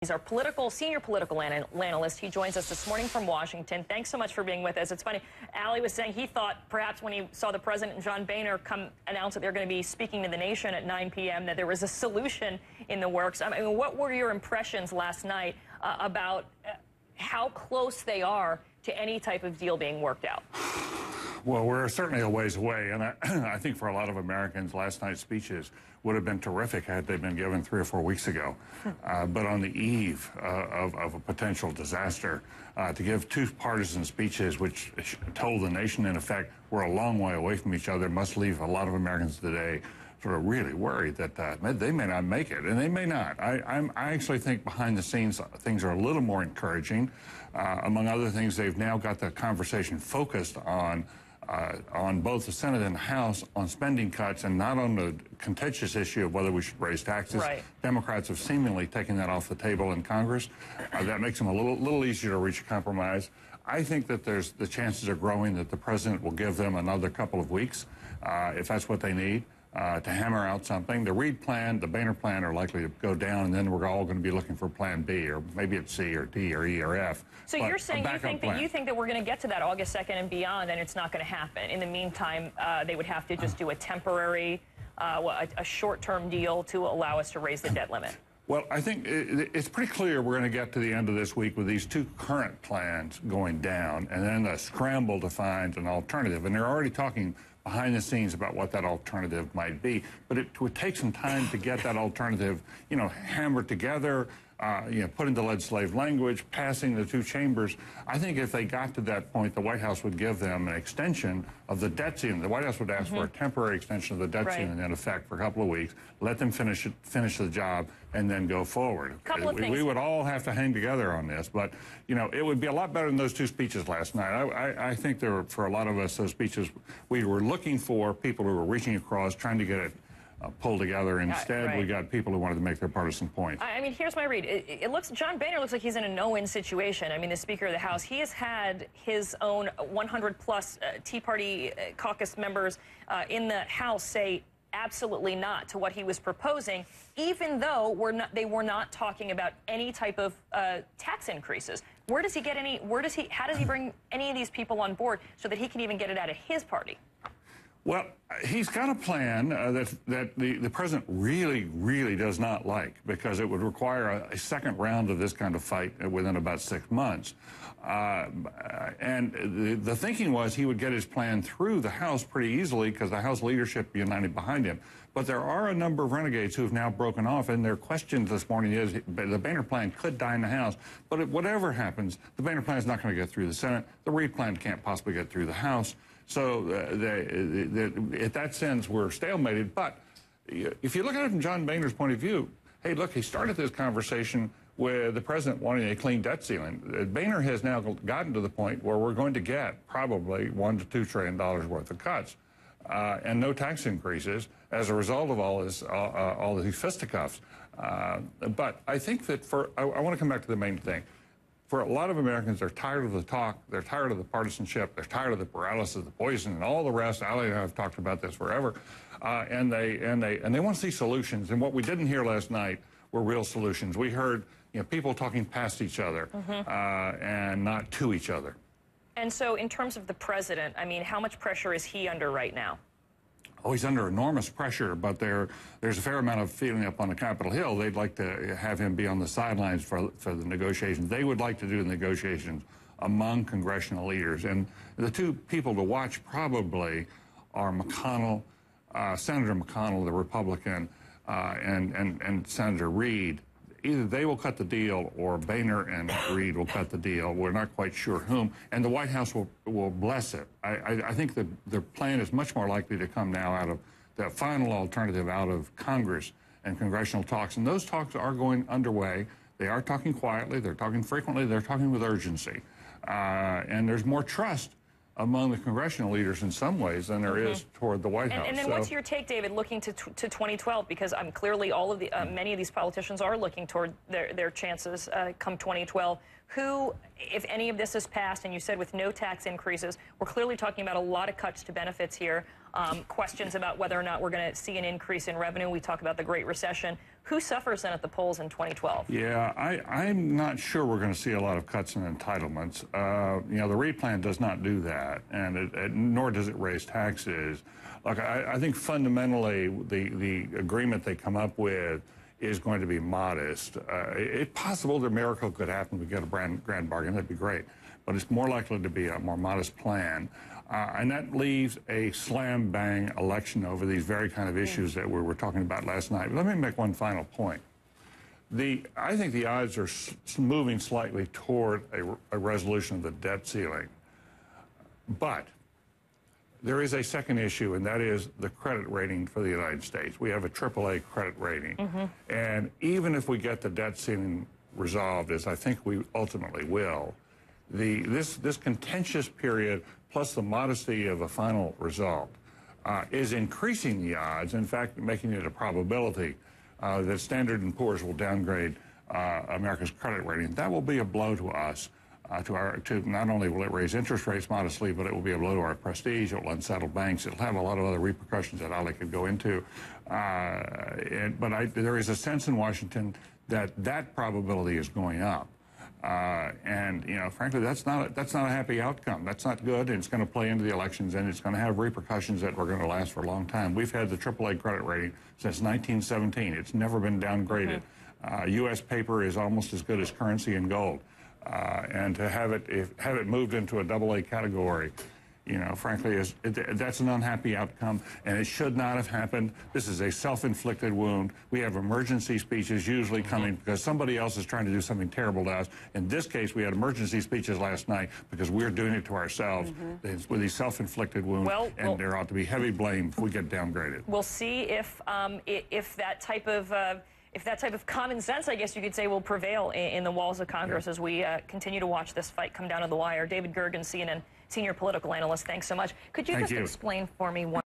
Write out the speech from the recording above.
He's our senior political analyst. He joins us this morning from Washington. Thanks so much for being with us. It's funny, Ali was saying he thought perhaps when he saw the president and John Boehner come announce that they're going to be speaking to the nation at 9 p.m. that there was a solution in the works. I mean, what were your impressions last night about how close they are to any type of deal being worked out? Well, we're certainly a ways away, and I think for a lot of Americans, last night's speeches would have been terrific had they been given 3 or 4 weeks ago. But on the eve of a potential disaster, to give two partisan speeches which told the nation, in effect, we're a long way away from each other, must leave a lot of Americans today sort of really worried that they may not make it, and they may not. I actually think behind the scenes things are a little more encouraging. Among other things, they've now got the conversation focused on both the Senate and the House on spending cuts and not on the contentious issue of whether we should raise taxes. Right. Democrats have seemingly taken that off the table in Congress. That makes them a little easier to reach a compromise. I think that the chances are growing that the president will give them another couple of weeks, if that's what they need, to hammer out something. The Reid plan, the Boehner plan are likely to go down, and then we're all going to be looking for plan B, or maybe it's C or D or E or F. So you're saying you think that we're going to get to that August 2nd and beyond, and it's not going to happen. In the meantime, they would have to just do a temporary, a short-term deal to allow us to raise the debt limit. Well, I think it's pretty clear we're going to get to the end of this week with these two current plans going down, and then a scramble to find an alternative. And they're already talking behind the scenes about what that alternative might be. But it would take some time to get that alternative, hammered together, put into legislative language, passing the two chambers. I think if they got to that point, the White House would give them an extension of the debt ceiling. The White House would ask for a temporary extension of the debt ceiling in effect for a couple of weeks, let them finish the job, and then go forward. We would all have to hang together on this, but it would be a lot better than those two speeches last night. I think for a lot of us, those speeches, we were looking for people who were reaching across, trying to get it pulled together. Instead, we got people who wanted to make their partisan point. I mean, here's my read. John Boehner looks like he's in a no-win situation. I mean, the Speaker of the House, he has had his own 100-plus Tea Party caucus members in the House say absolutely not to what he was proposing, even though they were not talking about any type of tax increases. How does he bring any of these people on board so that he can even get it out of his party? Well, he's got a plan that the president really does not like, because it would require a second round of this kind of fight within about 6 months. And the thinking was he would get his plan through the House pretty easily because the House leadership united behind him. But there are a number of renegades who have now broken off, and their question this morning is the Boehner plan could die in the House. But whatever happens, the Boehner plan is not going to get through the Senate. The Reid plan can't possibly get through the House. So in that sense, we're stalemated. But if you look at it from John Boehner's point of view, hey, look, he started this conversation with the president wanting a clean debt ceiling. Boehner has now gotten to the point where we're going to get probably $1 to $2 trillion worth of cuts and no tax increases as a result of all these fisticuffs. But I think that I want to come back to the main thing. For a lot of Americans, they're tired of the talk, they're tired of the partisanship, they're tired of the paralysis, the poison, and all the rest. Ali and I have talked about this forever, and they want to see solutions. And what we didn't hear last night were real solutions. We heard people talking past each other and not to each other. And so, in terms of the president, I mean, how much pressure is he under right now? Oh, he's under enormous pressure, but there's a fair amount of feeling up on the Capitol Hill. They'd like to have him be on the sidelines for the negotiations. They would like to do the negotiations among congressional leaders. And the two people to watch probably are Senator McConnell, the Republican, and Senator Reid. Either they will cut the deal or Boehner and Reid will cut the deal. We're not quite sure whom. And the White House will bless it. I think the plan is much more likely to come now out of the final alternative out of Congress and congressional talks. And those talks are going underway. They are talking quietly. They're talking frequently. They're talking with urgency. And there's more trust among the congressional leaders in some ways than there is toward the White House. And then what's your take, David, looking to 2012? Because clearly all of the many of these politicians are looking toward their chances come 2012. Who, if any of this is passed, and you said with no tax increases, we're clearly talking about a lot of cuts to benefits here. Questions about whether or not we're going to see an increase in revenue. We talk about the Great Recession. Who suffers then at the polls in 2012? Yeah, I'm not sure we're going to see a lot of cuts in entitlements. You know, the Reid plan does not do that, and nor does it raise taxes. Look, I think fundamentally the agreement they come up with is going to be modest. It's possible that a miracle could happen. We get a grand bargain. That'd be great. But it's more likely to be a more modest plan. And that leaves a slam-bang election over these very kind of issues that we were talking about last night. But let me make one final point. I think the odds are moving slightly toward a resolution of the debt ceiling. But there is a second issue, and that is the credit rating for the United States. We have a AAA credit rating. And even if we get the debt ceiling resolved, as I think we ultimately will, this contentious period plus the modesty of a final result is increasing the odds, in fact, making it a probability that Standard & Poor's will downgrade America's credit rating. That will be a blow to us. Not only will it raise interest rates modestly, but it will be a blow to our prestige. It will unsettle banks. It'll have a lot of other repercussions that Ali could go into. But there is a sense in Washington that probability is going up. And, you know, frankly, that's not a happy outcome. That's not good, and it's going to play into the elections, and it's going to have repercussions that are going to last for a long time. We've had the AAA credit rating since 1917. It's never been downgraded. U.S. paper is almost as good as currency in gold. And to have it moved into a AA category, you know, frankly, that's an unhappy outcome, and it should not have happened. This is a self-inflicted wound. We have emergency speeches usually coming because somebody else is trying to do something terrible to us. In this case, we had emergency speeches last night because we're doing it to ourselves with these self-inflicted wounds, and there ought to be heavy blame if we get downgraded. We'll see if that type of common sense, I guess you could say, will prevail in the walls of Congress as we continue to watch this fight come down to the wire. David Gergen, CNN senior political analyst, thanks so much. Could you just explain for me one